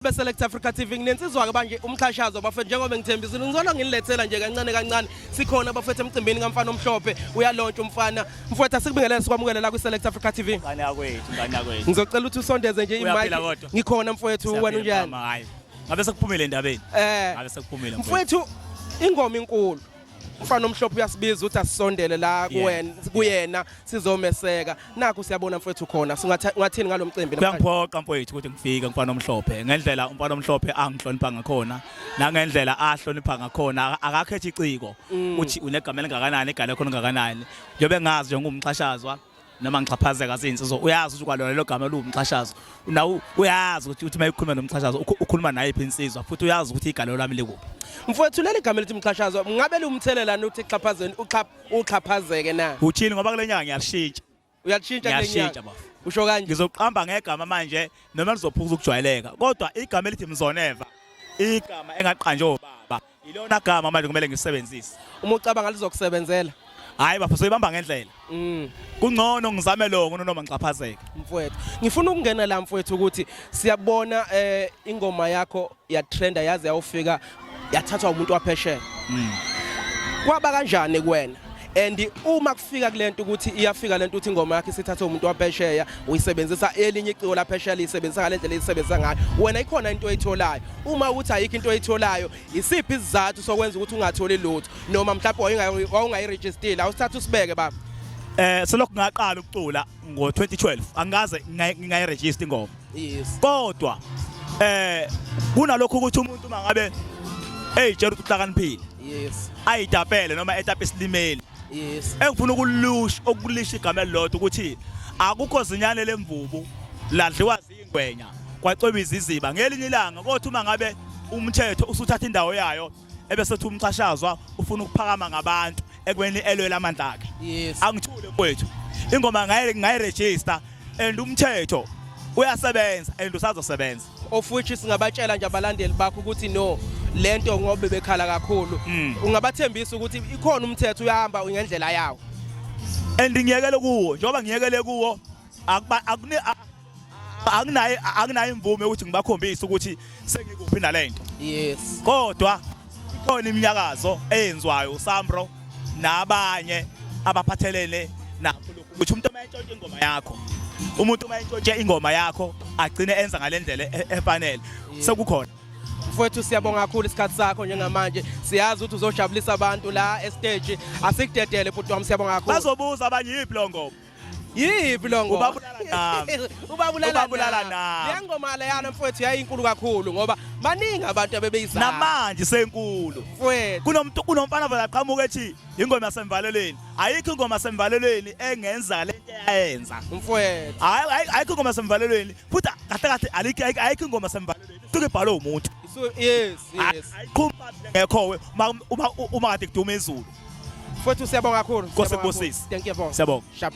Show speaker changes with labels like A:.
A: Select Africa TV nginsizwa ke manje umxhashazwa bafethu njengoba ngithembisile ngizona ngilethela nje kancane kancane sikhona bafethu emcimbini kamfana omhlophe uyalontsha umfana mfowethu asikubingelele sikwamukele la ku Select Africa TV
B: ngane yakwethu
A: ngizocela ukuthi usondeze nje imic ngikhona mfowethu wena unjani
B: hayi ngabe sekuphumile endabeni ngabe sekuphumile
A: mfowethu ingoma inkulu umfana omhlophe uyasibiza uthi asisondele la kuyena sizomeseka nakho siyabona mfowethu khona singathini ngalomcimbi
B: kuyangiphoqa mfowethu ukuthi ngifike umfana omhlophe ngendlela umfana omhlophe angihlonipha ngakhona nangendlela ahlonipha ngakhona akakhethi iciko uthi unegama elingakanani igala khona ngakanani njobe ngazi nje ngumxhashazwa noma ngixhaphazeka izinsizwa uyazi ukuthi kwalona lo gama luwumxhashazwa nawo uyazi ukuthi mayikhuluma nomxhashazwa ukhuluma naye insizwa futhi uyazi ukuthi igalo lami likuphi
A: mfowethu leli gama elithi mxhashazwa ngabe lumthelela nuthi xhaphazeni uxhaphazeke na
B: uthini ngoba kule nyanga ngiyashintsha
A: uyashintsha kule nyanga usho kanje
B: ngizoqamba ngegama manje noma lizophuza ukujwayeleka kodwa igama elithi mzoneva igama engaqanje obaba ilona gama manje kumele ngisebenzise
A: uma ucabanga lizokusebenzela
B: hayi bafo soyibamba ngendlela kungcono ngizame lo noma ngixhaphazeke
A: mfowethu ngifuna ukungena la mfowethu ukuthi siyabona ingoma yakho ya trenda yaze yawufika yathathwa umuntu waphesheya kwaba kanjani kuwena and uma kufika kulento ukuthi iyafika lento ukuthi ingoma yakhe isithathwa umuntu waphesheya uyisebenzisa elinye iciko laphesheya lisebenzisa ngalendlela isebenzisa ngayo wena ikhona into oyitholayo uma uthi ayikho into oyitholayo isiphi isizathu sokwenza ukuthi ungatholi lutho noma mhlawumbe wawungayiregistile awusithatha usibeke baba
B: selokhu ngaqala ukucula ngo2012 angaze ngingayiregister ingoma
A: yes
B: kodwa kunalokho ukuthi umuntu mangabe ejera ukuhlakaniphile
A: yes
B: ayitapele noma etapa isilimeli
A: yes
B: engifuna ukulisha igama elilodwa ukuthi akukho zinyane lemvubu ladliwa zingwenya kwacweba iziziba ngelinye ilanga kodwa uma ngabe umthetho usuthatha indawo yayo ebesethi umxhashazwa ufuna ukuphakama ngabantu ekweni elwela amandla akhe
A: yes
B: angithule mfowethu ingoma ngayiregister and umthetho uyasebenza and usazosebenza
A: of which singabatshela nje abalandeli bakho ukuthi no lento ngoba bekhala kakhulu ungabathembisa ukuthi ikhona umthetho uyahamba ngendlela yawo
B: and ngiyekele kuwo njoba ngiyekele kuwo akunayo imvume ukuthi ngibakhombise ukuthi sengikuphi nalento
A: yes
B: kodwa ikhona iminyakazo eyenziwayo uSambro nabanye abaphathelene nakho lokho ukuthi umuntu mayintshontshe ingoma yakho umuntu mayintshontshe ingoma yakho agcine enza ngalendlela efanele sekukhona
A: mfowethu siyabonga kakhulu isikhathi sakho njengamanje siyazi ukuthi uzojabulisa abantu la estage asikudedele futhi wami siyabonga kakhulu
B: bazobuza abanye yiphi lo ngoma
A: yiphi lo ngoma
B: ubabulala nami
A: le ngoma le yana mfowethu yayinkulu kakhulu ngoba baningi abantu abebeyizama
B: namanje senkulu
A: mfowethu
B: kunomfana vela aqhamuka ethi ingoma yasemvalelweni ayikho ingoma yasemvalelweni engenza lento eyayenza
A: mfowethu
B: ayikho ingoma yasemvalelweni futhi kahle ayikho ingoma yasemvalelweni suke ibhalwe umuntu
A: yes
B: ayiqhuma ngekhowe uma kade kuduma izulu
A: mfowethu siyabonga kakhulu
B: Nkosi.
A: thank you
B: siyabonga
A: sharp